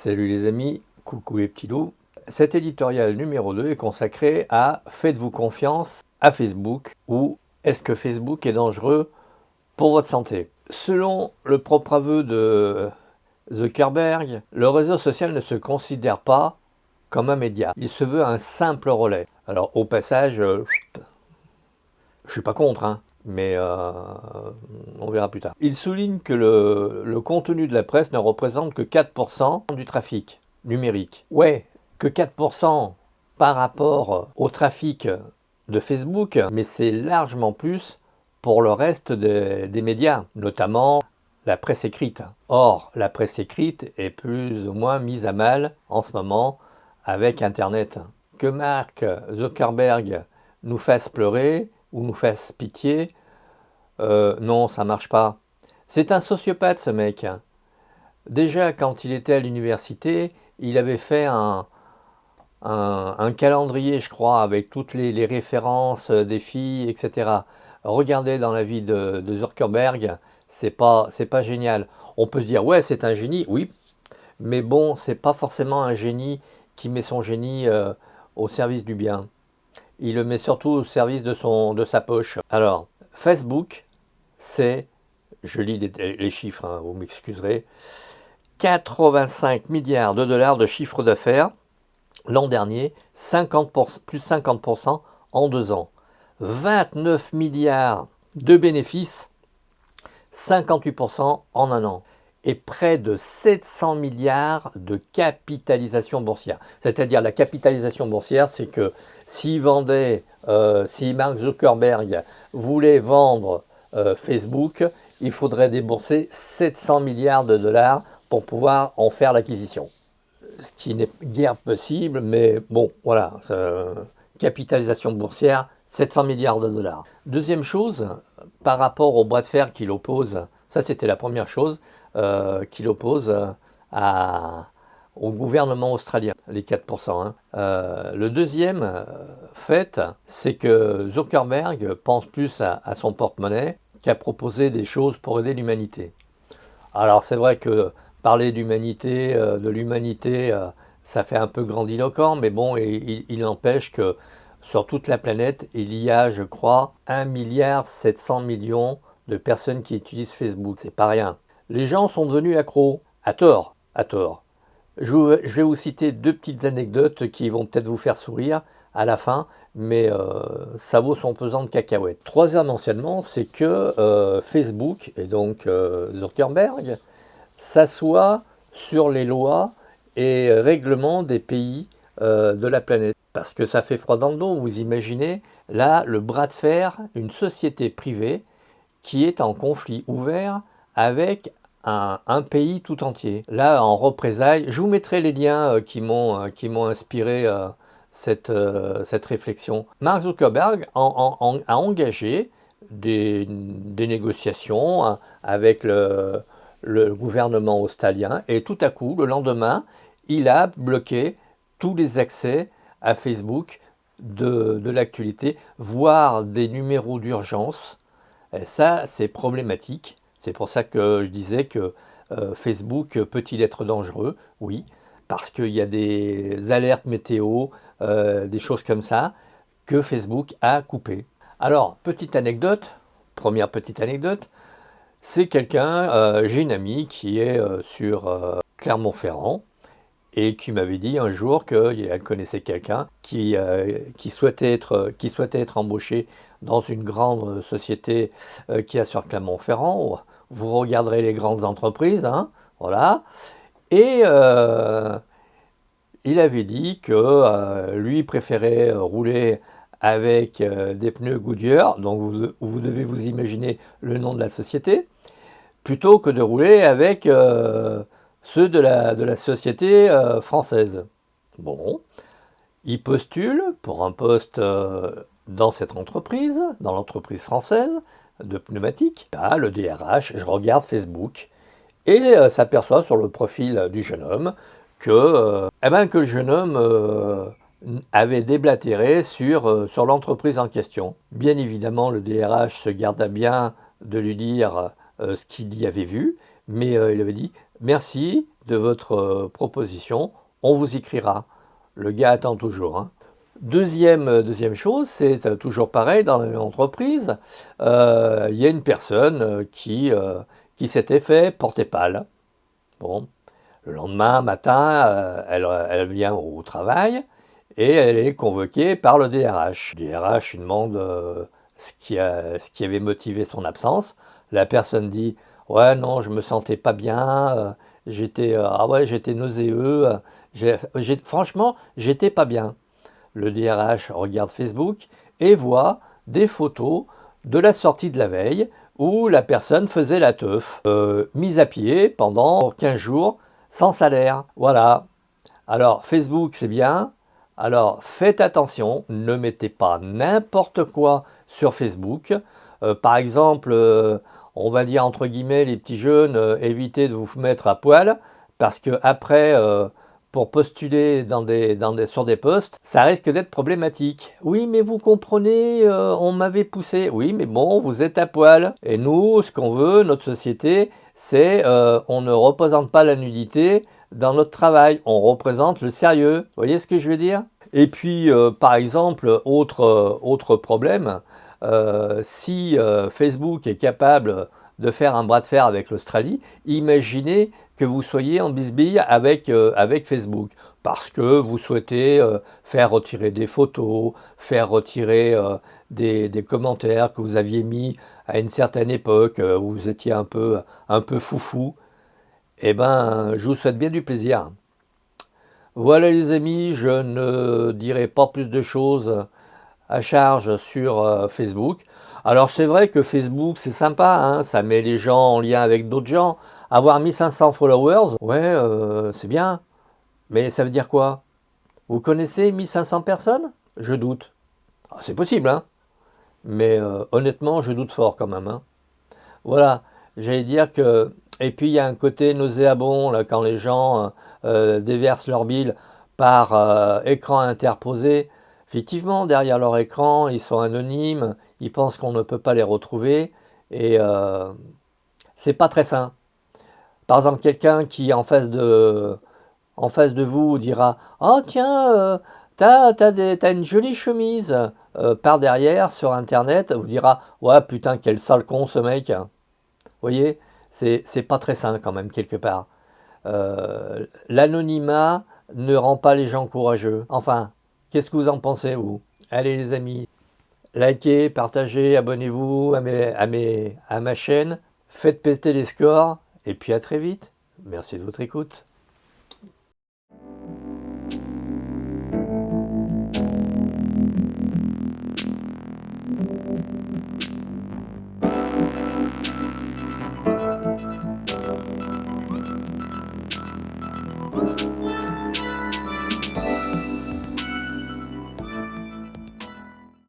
Salut les amis, coucou les petits loups. Cet éditorial numéro 2 est consacré à faites-vous confiance à Facebook ou est-ce que Facebook est dangereux pour votre santé? Selon le propre aveu de Zuckerberg, le réseau social ne se considère pas comme un média. Il se veut un simple relais. Alors au passage, je suis pas contre, hein, mais on verra plus tard. Il souligne que le contenu de la presse ne représente que 4% du trafic numérique. Ouais, que 4% par rapport au trafic de Facebook, mais c'est largement plus pour le reste des médias, notamment la presse écrite. Or, la presse écrite est plus ou moins mise à mal en ce moment avec Internet. Que Mark Zuckerberg nous fasse pleurer ou nous fasse pitié, non, ça marche pas. C'est un sociopathe ce mec. Déjà, quand il était à l'université, il avait fait un calendrier, je crois, avec toutes les références des filles, etc. Regardez dans la vie de Zuckerberg, c'est pas génial. On peut se dire, ouais, c'est un génie, oui, mais bon, c'est pas forcément un génie qui met son génie au service du bien. Il le met surtout au service de sa poche. Alors, Facebook, c'est, je lis les chiffres, hein, vous m'excuserez, 85 milliards de dollars de chiffre d'affaires l'an dernier, plus 50% en 2 ans. 29 milliards de bénéfices, 58% en 1 an. Et près de 700 milliards de capitalisation boursière. C'est-à-dire la capitalisation boursière, c'est que si Mark Zuckerberg voulait vendre Facebook, il faudrait débourser 700 milliards de dollars pour pouvoir en faire l'acquisition. Ce qui n'est guère possible, mais bon, voilà, capitalisation boursière, 700 milliards de dollars. Deuxième chose, par rapport au bras de fer qu'il oppose, ça c'était la première chose, qu'il oppose au gouvernement australien, les 4%. Hein. Le deuxième fait, c'est que Zuckerberg pense plus à son porte-monnaie qu'à proposer des choses pour aider l'humanité. Alors c'est vrai que parler d'humanité, de l'humanité, ça fait un peu grandiloquent, mais bon, il n'empêche que sur toute la planète, il y a, je crois, 1,7 milliard de personnes qui utilisent Facebook. C'est pas rien. Les gens sont devenus accros, à tort, à tort. Je vais vous citer 2 petites anecdotes qui vont peut-être vous faire sourire à la fin, mais ça vaut son pesant de cacahuètes. Troisième enseignement, c'est que Facebook, et donc Zuckerberg, s'assoit sur les lois et règlements des pays de la planète. Parce que ça fait froid dans le dos, vous imaginez, là, le bras de fer, une société privée qui est en conflit ouvert avec un pays tout entier. Là, en représailles, je vous mettrai les liens qui m'ont inspiré cette réflexion. Mark Zuckerberg a engagé des négociations hein, avec le gouvernement australien et tout à coup, le lendemain, il a bloqué tous les accès à Facebook de l'actualité, voire des numéros d'urgence. Et ça, c'est problématique. C'est pour ça que je disais que Facebook peut-il être dangereux? Oui, parce qu'il y a des alertes météo, des choses comme ça, que Facebook a coupées. Alors, première petite anecdote, c'est j'ai une amie qui est sur Clermont-Ferrand et qui m'avait dit un jour qu'elle connaissait quelqu'un qui souhaitait être embauché dans une grande société qui a sur Clermont-Ferrand. Vous regarderez les grandes entreprises, hein, voilà. Et il avait dit que lui préférait rouler avec des pneus Goodyear, donc vous devez vous imaginer le nom de la société, plutôt que de rouler avec ceux de la société française. Bon, il postule pour un poste dans cette entreprise, dans l'entreprise française de pneumatique. Là, le DRH, je regarde Facebook et s'aperçoit sur le profil du jeune homme que le jeune homme avait déblatéré sur l'entreprise en question. Bien évidemment, le DRH se garda bien de lui dire ce qu'il y avait vu, mais il avait dit merci de votre proposition, on vous écrira. Le gars attend toujours, hein. Deuxième chose, c'est toujours pareil dans l'entreprise, il y a une personne qui s'était fait porter pâle. Bon, le lendemain matin, elle vient au travail et elle est convoquée par le DRH. Le DRH lui demande ce qui avait motivé son absence. La personne dit: ouais, non, je me sentais pas bien, ah ouais, j'étais nauséeux, franchement, j'étais pas bien. Le DRH regarde Facebook et voit des photos de la sortie de la veille où la personne faisait la teuf, mise à pied pendant 15 jours sans salaire. Voilà. Alors Facebook, c'est bien. Alors faites attention, ne mettez pas n'importe quoi sur Facebook. Par exemple, on va dire entre guillemets les petits jeunes, évitez de vous mettre à poil parce que après, pour postuler sur des postes, ça risque d'être problématique. Oui, mais vous comprenez, on m'avait poussé. Oui, mais bon, vous êtes à poil. Et nous, ce qu'on veut, notre société, c'est on ne représente pas la nudité dans notre travail, on représente le sérieux. Vous voyez ce que je veux dire? Et puis, par exemple, autre problème, si Facebook est capable de faire un bras de fer avec l'Australie, imaginez que vous soyez en bisbille avec Facebook, parce que vous souhaitez faire retirer des photos, faire retirer des commentaires que vous aviez mis à une certaine époque, où vous étiez un peu foufou. Eh ben, je vous souhaite bien du plaisir. Voilà les amis, je ne dirai pas plus de choses à charge sur Facebook. Alors c'est vrai que Facebook c'est sympa, hein, ça met les gens en lien avec d'autres gens. Avoir 1500 followers, ouais, c'est bien. Mais ça veut dire quoi? Vous connaissez 1500 personnes? Je doute. Ah, c'est possible, hein. Mais honnêtement, je doute fort quand même, hein. Voilà, j'allais dire que. Et puis il y a un côté nauséabond là, quand les gens déversent leur bile par écran interposé. Effectivement, derrière leur écran, ils sont anonymes, ils pensent qu'on ne peut pas les retrouver et c'est pas très sain. Par exemple, quelqu'un qui en face de vous dira: oh tiens, t'as une jolie chemise par derrière sur internet, vous dira: ouais, putain, quel sale con ce mec. Vous voyez, c'est pas très sain quand même, quelque part. L'anonymat ne rend pas les gens courageux. Enfin, qu'est-ce que vous en pensez, vous? Allez, les amis, likez, partagez, abonnez-vous à ma chaîne, faites péter les scores, et puis à très vite. Merci de votre écoute.